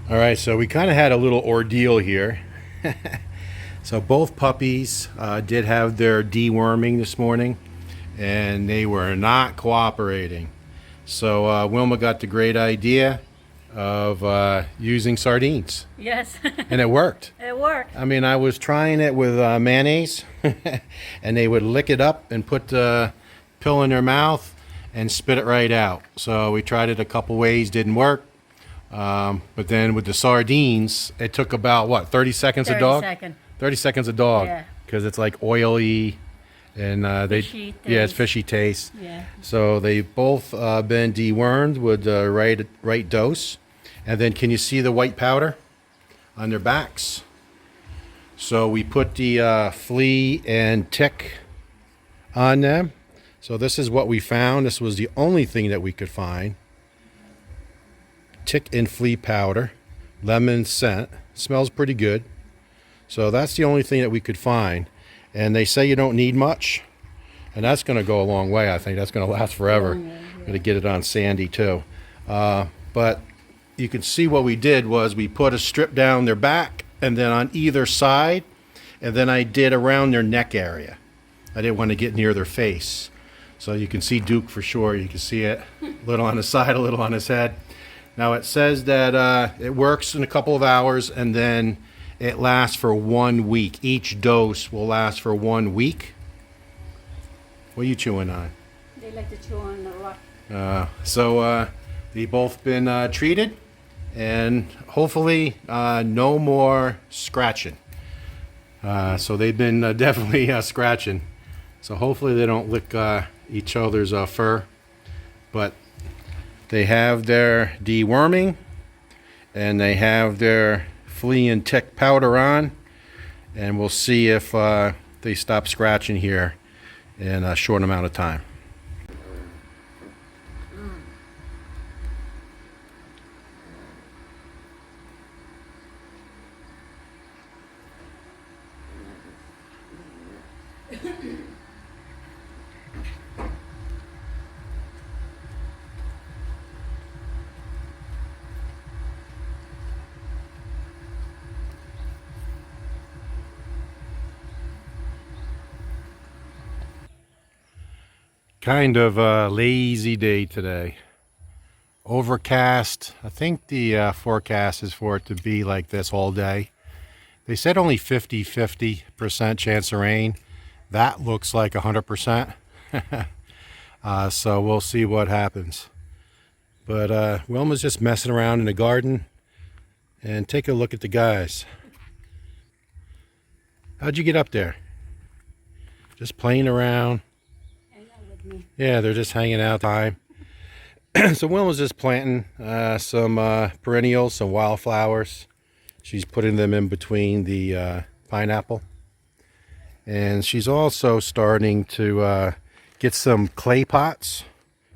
All right, so we kind of had a little ordeal here. So both puppies did have their deworming this morning, and they were not cooperating. So Wilma got the great idea of using sardines, Yes, and it worked. it worked. I mean, I was trying it with mayonnaise, and they would lick it up and put the pill in their mouth and spit it right out. So we tried it a couple ways, didn't work. But then with the sardines, it took about, what, 30 seconds a 30 dog? second. 30 seconds a dog. Yeah. Because it's like oily and Fishy yeah, it's taste. fishy taste. Yeah. So they've both been dewormed with the right dose. And then can you see the white powder on their backs? So we put the flea and tick on them. So this is what we found. This was the only thing that we could find. Tick and flea powder, lemon scent, smells pretty good. So that's the only thing that we could find. And they say you don't need much, and that's going to go a long way. I think that's going to last forever. Going to get it on Sandy too. But you can see what we did was we put a strip down their back and then on either side, and then I did around their neck area. I didn't want to get near their face. So you can see Duke for sure. You can see it a little on his side, a little on his head. Now it says that it works in a couple of hours and then it lasts for 1 week. Each dose will last for 1 week. What are you chewing on? They like to chew on the rock. So they've both been treated, and hopefully no more scratching. So they've been definitely scratching. So hopefully they don't lick each other's fur. But they have their deworming, and they have their flea and tick powder on, and we'll see if they stop scratching here in a short amount of time. Kind of a lazy day today. Overcast. I think the forecast is for it to be like this all day. They said only 50% chance of rain. That looks like 100%. So we'll see what happens. But Wilma's just messing around in the garden. And take a look at the guys. How'd you get up there? Just playing around. Yeah, they're just hanging out time. So Wilma's just planting some perennials, some wildflowers. She's putting them in between the pineapple. And she's also starting to get some clay pots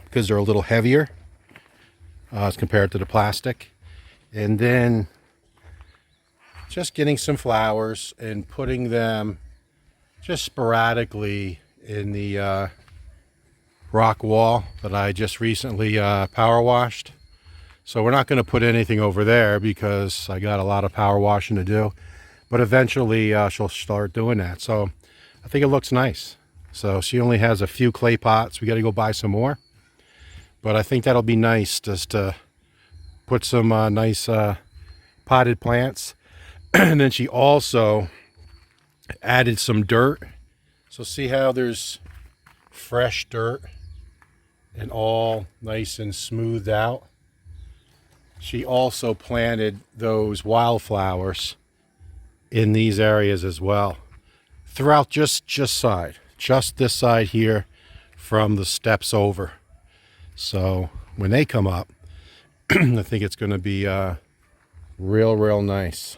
because they're a little heavier as compared to the plastic. And then just getting some flowers and putting them just sporadically in the rock wall that I just recently power washed. So we're not going to put anything over there because I got a lot of power washing to do, but eventually she'll start doing that. So I think it looks nice. So she only has a few clay pots. We got to go buy some more, but I think that'll be nice just to put some nice potted plants. And then she also added some dirt. So see how there's fresh dirt and all nice and smoothed out. She also planted those wildflowers in these areas as well, throughout just this side here from the steps over. So when they come up, I think it's going to be real nice.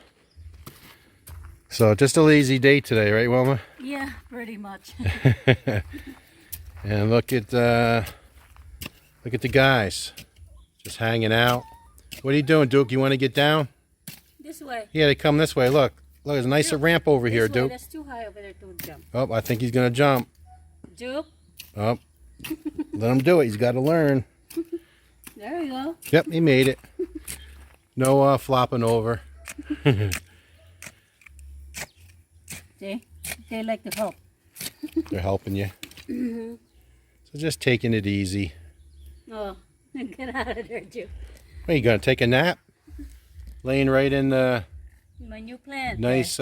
So just a lazy day today, right, Wilma? Yeah, pretty much. And look at the guys just hanging out. What are you doing, Duke? You want to get down? This way. Yeah, they come this way. Look, there's a nice ramp over here, This way. Duke. That's too high over there to jump. Oh, I think he's gonna jump. Duke. Oh, let him do it. He's got to learn. There we go. Yep, he made it. No flopping over. See? They like to help. They're helping you. So just taking it easy. Oh, get out of there, Duke. What, you gonna take a nap? Laying right in the My new plant. nice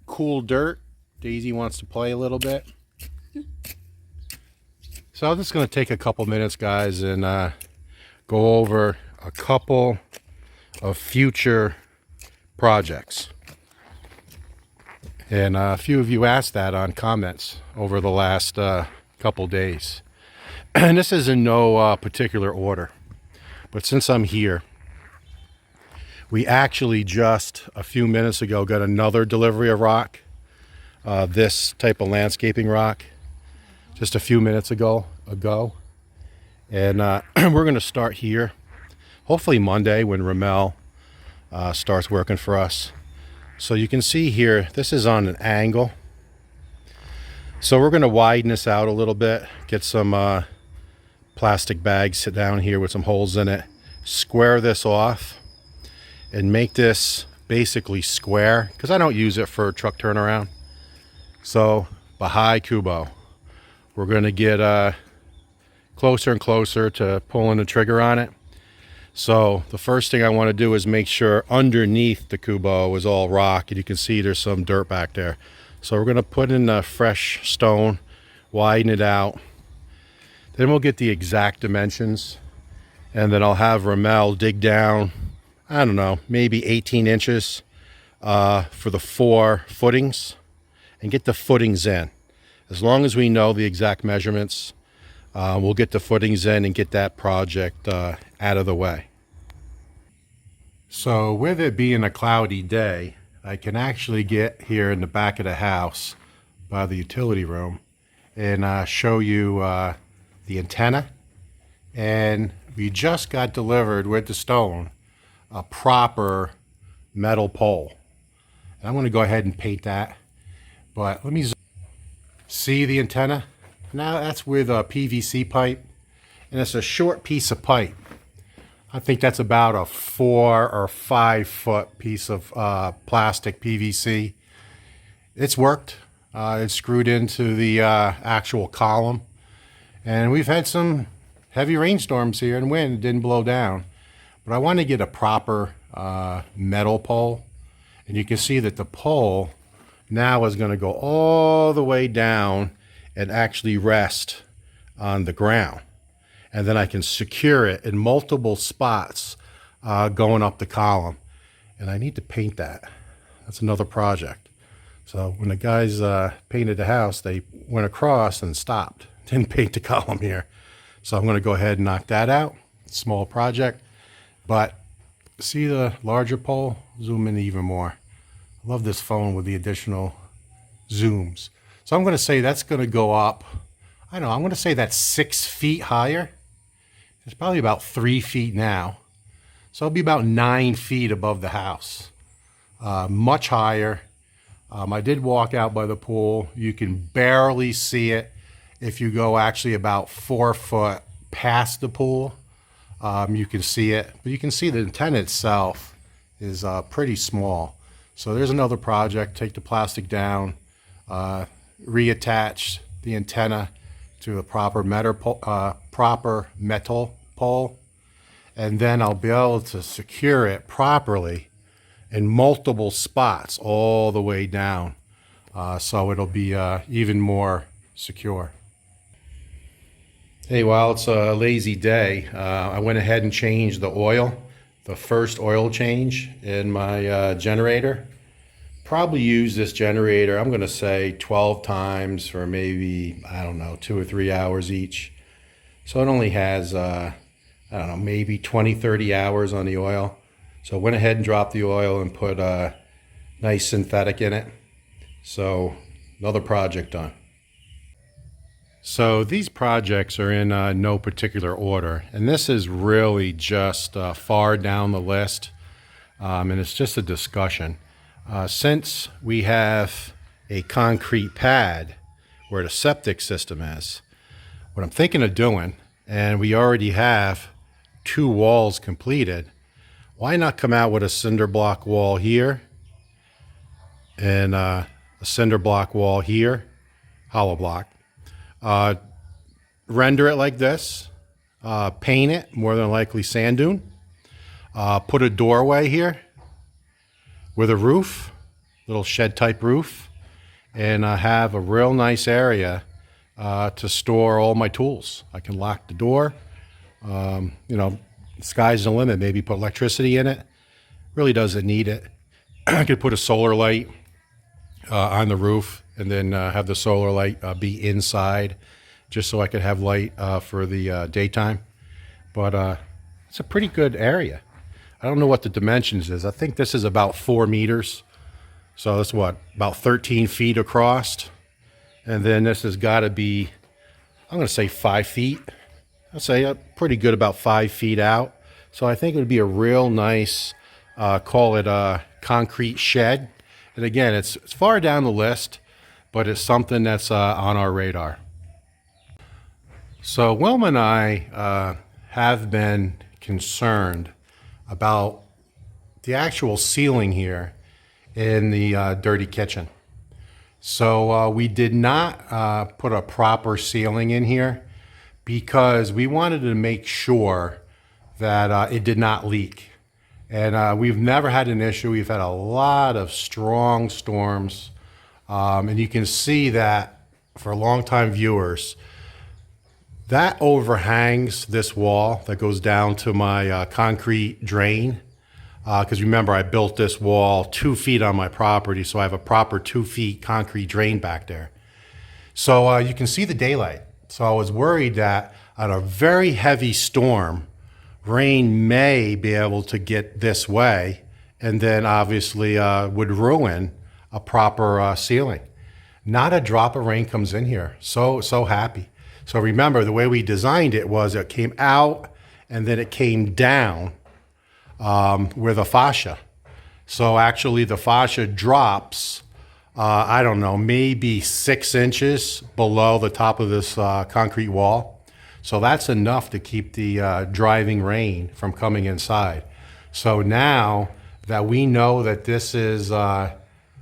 cool dirt. Daisy wants to play a little bit. So I'm just gonna take a couple minutes, guys, and go over a couple of future projects. And a few of you asked that on comments over the last couple days. And this is in no particular order. But since I'm here, we actually just a few minutes ago got another delivery of rock. This type of landscaping rock. Just a few minutes ago. And we're going to start here. Hopefully Monday when Ramel starts working for us. So you can see here, this is on an angle. So we're going to widen this out a little bit. Get some plastic bags, sit down here with some holes in it. Square this off. And make this basically square. Because I don't use it for truck turnaround. So, Baha'i Kubo. We're going to get closer and closer to pulling the trigger on it. So the first thing I want to do is make sure underneath the Kubo is all rock, and you can see there's some dirt back there. So we're going to put in a fresh stone, widen it out. Then we'll get the exact dimensions, and then I'll have Ramel dig down, I don't know, maybe 18 inches for the 4 footings, and get the footings in. As long as we know the exact measurements, we'll get the footings in and get that project out of the way. So with it being a cloudy day, I can actually get here in the back of the house by the utility room and show you the antenna. And we just got delivered with the stone a proper metal pole. And I'm going to go ahead and paint that. But let me see the antenna. Now that's with a PVC pipe, and it's a short piece of pipe. I think that's about a 4 or 5 foot piece of plastic PVC. It's worked. It's screwed into the actual column, and we've had some heavy rainstorms here and wind. It didn't blow down, but I want to get a proper metal pole, and you can see that the pole now is going to go all the way down and actually rest on the ground. And then I can secure it in multiple spots going up the column. And I need to paint that. That's another project. So when the guys painted the house, they went across and stopped. Didn't paint the column here. So I'm going to go ahead and knock that out. Small project. But see the larger pole? Zoom in even more. I love this phone with the additional zooms. So I'm going to say that's going to go up, I don't know, I'm going to say that's 6 feet higher. It's probably about 3 feet now. So it'll be about 9 feet above the house. Much higher. I did walk out by the pool. You can barely see it if you go actually about 4 foot past the pool. You can see it. But you can see the antenna itself is pretty small. So there's another project. Take the plastic down. Reattach the antenna to a proper metal pole, and then I'll be able to secure it properly in multiple spots all the way down, so it'll be even more secure. Hey, while it's a lazy day, I went ahead and changed the oil, the first oil change in my generator. Probably use this generator, I'm going to say 12 times for maybe, I don't know, 2 or 3 hours each. So it only has, I don't know, maybe 20, 30 hours on the oil. So I went ahead and dropped the oil and put nice synthetic in it. So another project done. So these projects are in no particular order. And this is really just far down the list. And it's just a discussion. Since we have a concrete pad where the septic system is, what I'm thinking of doing, and we already have 2 walls completed, why not come out with a cinder block wall here and a cinder block wall here, hollow block. Render it like this, paint it, more than likely sand dune, put a doorway here with a roof, little shed type roof, and have a real nice area to store all my tools. I can lock the door, you know, sky's the limit. Maybe put electricity in it. Really doesn't need it. I could put a solar light on the roof and then have the solar light be inside just so I could have light for the daytime. But it's a pretty good area. I don't know what the dimensions is. I think this is about 4 meters. So that's what, about 13 feet across. And then this has got to be, I'm going to say 5 feet. I'll say pretty good about 5 feet out. So I think it would be a real nice, call it a concrete shed. And again, it's far down the list, but it's something that's on our radar. So Wilma and I have been concerned about the actual ceiling here in the dirty kitchen. So we did not put a proper ceiling in here because we wanted to make sure that it did not leak. And we've never had an issue. We've had a lot of strong storms. And you can see that for longtime viewers, that overhangs this wall that goes down to my concrete drain. Because remember, I built this wall 2 feet on my property, so I have a proper 2 feet concrete drain back there. So you can see the daylight. So I was worried that on a very heavy storm, rain may be able to get this way, and then obviously would ruin a proper ceiling. Not a drop of rain comes in here. So happy. So remember, the way we designed it was it came out and then it came down with a fascia. So actually the fascia drops, I don't know, maybe 6 inches below the top of this concrete wall. So that's enough to keep the driving rain from coming inside. So now that we know that this is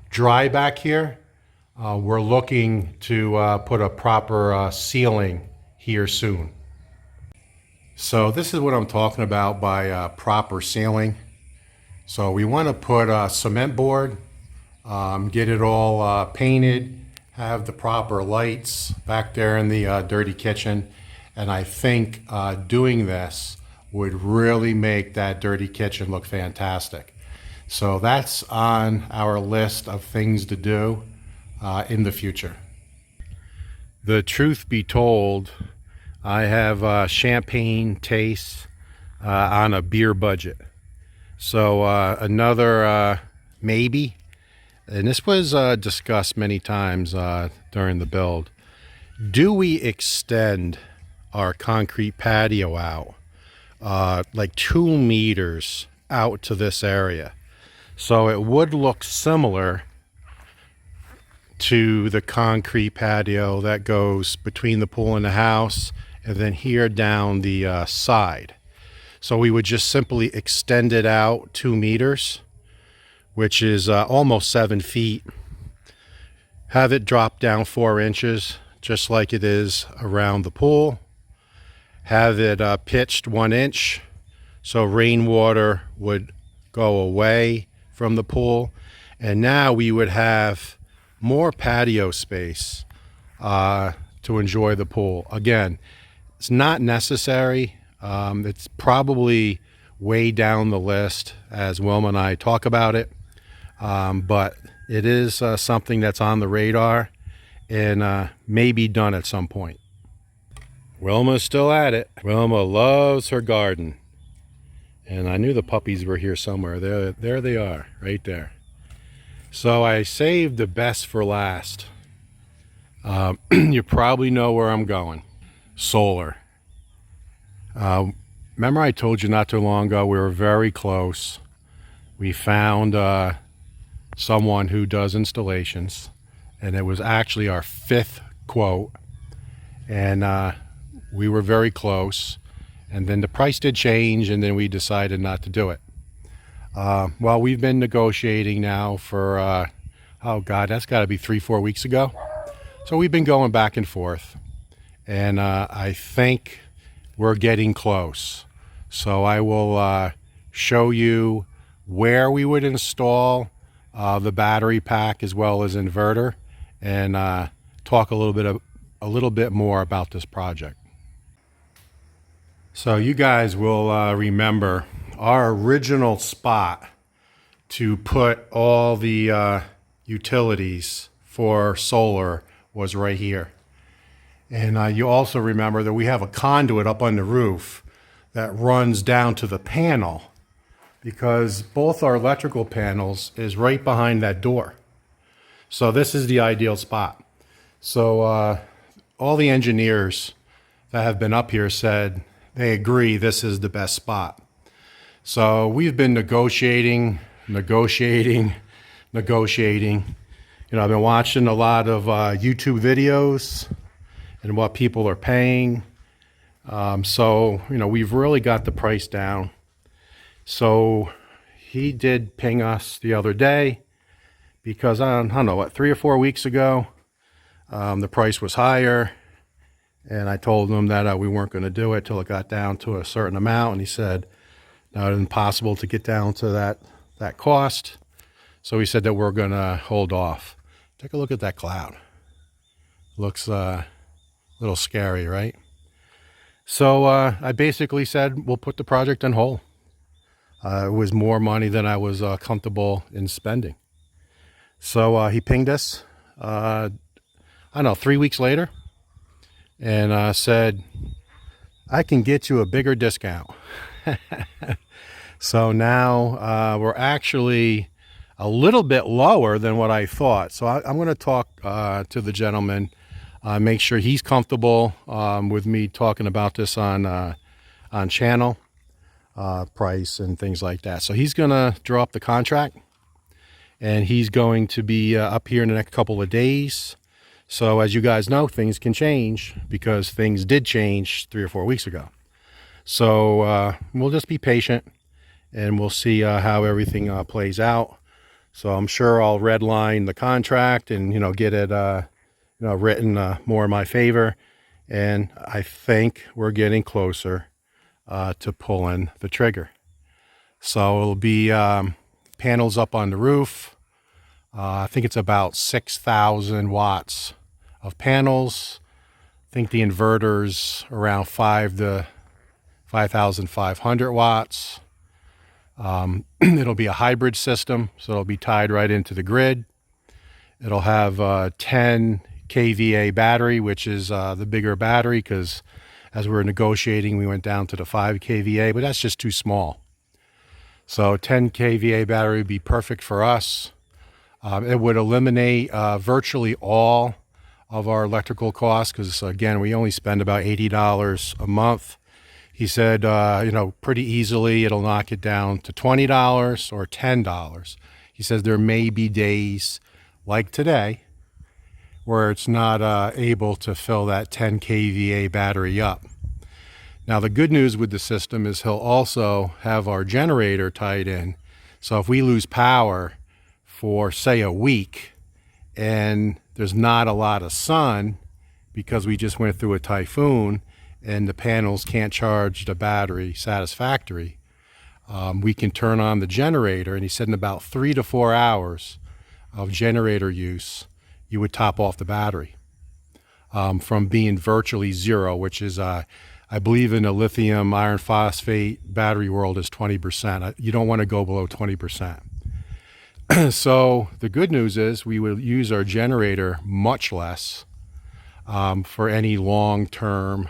dry back here, we're looking to put a proper ceiling here soon. So this is what I'm talking about by proper ceiling. So we want to put a cement board, get it all painted, have the proper lights back there in the dirty kitchen. And I think doing this would really make that dirty kitchen look fantastic. So that's on our list of things to do in the future. The truth be told, I have champagne tastes on a beer budget. So another maybe, and this was discussed many times during the build. Do we extend our concrete patio out like 2 meters out to this area? So it would look similar to the concrete patio that goes between the pool and the house, and then here down the side. So we would just simply extend it out 2 meters, which is almost 7 feet. Have it drop down 4 inches, just like it is around the pool. Have it pitched 1 inch, so rainwater would go away from the pool. And now we would have more patio space to enjoy the pool. Again, it's not necessary. It's probably way down the list as Wilma and I talk about it. But it is something that's on the radar and may be done at some point. Wilma's still at it. Wilma loves her garden. And I knew the puppies were here somewhere. There they are, right there. So I saved the best for last. You probably know where I'm going. Solar. Remember I told you not too long ago we were very close. We found someone who does installations, and it was actually our 5th quote. And we were very close. And then the price did change, and then we decided not to do it. Well, we've been negotiating now for, oh God, that's got to be 3-4 weeks ago. So we've been going back and forth. And I think we're getting close. So I will show you where we would install the battery pack as well as inverter, and talk a little bit more about this project. So you guys will remember our original spot to put all the utilities for solar was right here. And you also remember that we have a conduit up on the roof that runs down to the panel, because both our electrical panels is right behind that door. So this is the ideal spot. So all the engineers that have been up here said they agree this is the best spot. So we've been negotiating. You know, I've been watching a lot of YouTube videos and what people are paying. So, you know, we've really got the price down. So he did ping us the other day because I don't know, what, 3 or 4 weeks ago, the price was higher. And I told him that we weren't going to do it till it got down to a certain amount. And he said, no, it's impossible to get down to that cost. So he said that we're going to hold off. Take a look at that cloud. Looks a little scary, right? So I basically said, we'll put the project on hold. It was more money than I was comfortable in spending. So he pinged us, I don't know, 3 weeks later, and said, I can get you a bigger discount. So now we're actually a little bit lower than what I thought. So I'm going to talk to the gentleman, make sure he's comfortable with me talking about this on channel, price and things like that. So he's going to draw up the contract, and he's going to be up here in the next couple of days. So as you guys know, things can change, because things did change 3 or 4 weeks ago. So we'll just be patient, and we'll see how everything plays out. So I'm sure I'll redline the contract and, you know, get it written more in my favor. And I think we're getting closer to pulling the trigger. So it'll be panels up on the roof. I think it's about 6,000 watts of panels. I think the inverter's around 5,500 watts. It'll be a hybrid system, so it'll be tied right into the grid. It'll have a 10 kVA battery, which is the bigger battery, because as we were negotiating, we went down to the 5 kVA, but that's just too small. So 10 kVA battery would be perfect for us. It would eliminate virtually all of our electrical costs, because again, we only spend about $80 a month. He said, you know, pretty easily it'll knock it down to $20 or $10. He says there may be days like today where it's not able to fill that 10 kVA battery up. Now, the good news with the system is he'll also have our generator tied in. So if we lose power for, say, a week, and there's not a lot of sun because we just went through a typhoon and the panels can't charge the battery satisfactory, we can turn on the generator. And he said in about 3 to 4 hours of generator use, you would top off the battery from being virtually zero, which is, I believe in the lithium iron phosphate battery world is 20%. You don't want to go below 20%. So the good news is we will use our generator much less for any long-term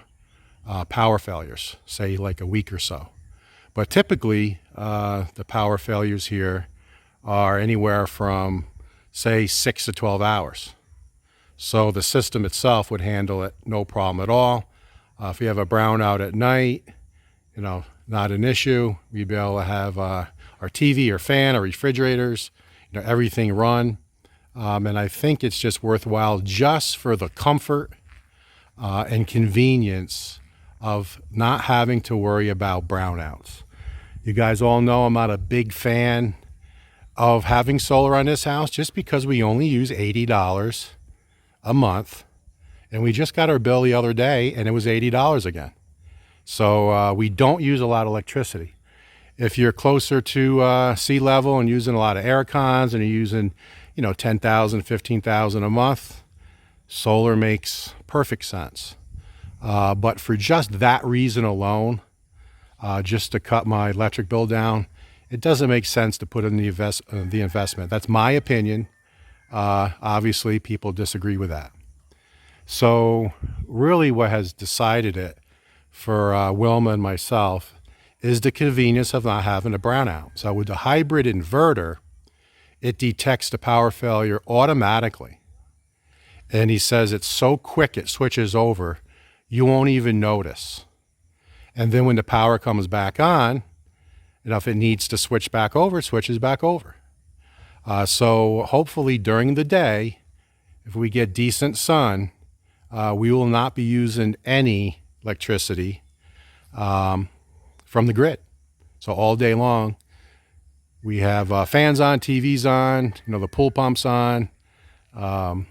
power failures, say like a week or so. But typically the power failures here are anywhere from, say, 6 to 12 hours. So the system itself would handle it no problem at all. If you have a brownout at night, you know, not an issue. We'd be able to have our TV or fan or refrigerators, you know, everything run. And I think it's just worthwhile just for the comfort and convenience of not having to worry about brownouts. You guys all know I'm not a big fan of having solar on this house just because we only use $80 a month. And we just got our bill the other day and it was $80 again. So we don't use a lot of electricity. If you're closer to sea level and using a lot of air cons and you're using, 10,000, 15,000 a month, solar makes perfect sense. But for just that reason alone, just to cut my electric bill down, it doesn't make sense to put in the investment. That's my opinion. Obviously, people disagree with that. So really what has decided it for Wilma and myself is the convenience of not having a brownout. So with the hybrid inverter, it detects the power failure automatically. And he says it's so quick it switches over, you won't even notice. And then when the power comes back on, if it needs to switch back over, it switches back over. So hopefully during the day, if we get decent sun, we will not be using any electricity from the grid. So all day long, we have fans on, TVs on, the pool pump's on, a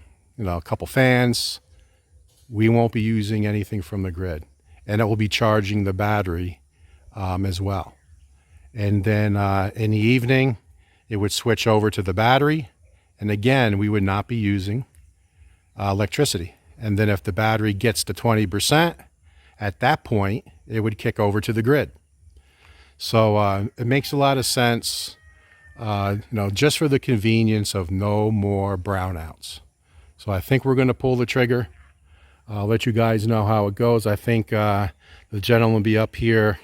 couple fans. We won't be using anything from the grid. And it will be charging the battery as well. And then in the evening, it would switch over to the battery. And again, we would not be using electricity. And then if the battery gets to 20%, at that point, it would kick over to the grid. So it makes a lot of sense, just for the convenience of no more brownouts. So I think we're going to pull the trigger. I'll let you guys know how it goes. I think the gentleman will be up here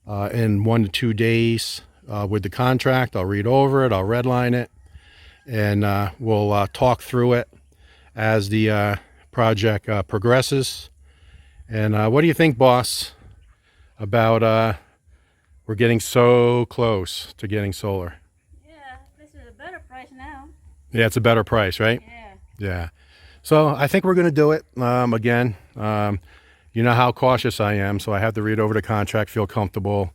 in 1 to 2 days with the contract. I'll read over it. I'll redline it. And we'll talk through it as the project progresses. And what do you think, boss, about we're getting so close to getting solar? Yeah, this is a better price now. Yeah, it's a better price, right? Yeah. Yeah. So I think we're going to do it. Again, you know how cautious I am, so I have to read over the contract, feel comfortable,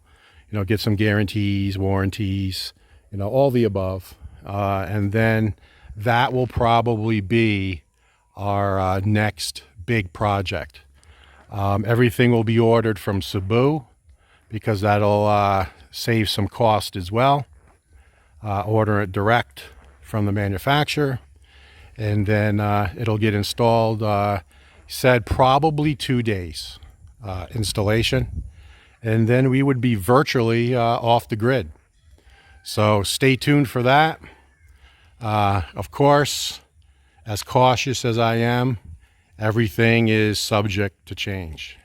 get some guarantees, warranties, all the above. And then that will probably be our next big project. Everything will be ordered from Cebu because that'll save some cost as well. Order it direct from the manufacturer. And then it'll get installed, said probably 2 days installation. And then we would be virtually off the grid. So stay tuned for that. Of course, as cautious as I am, everything is subject to change.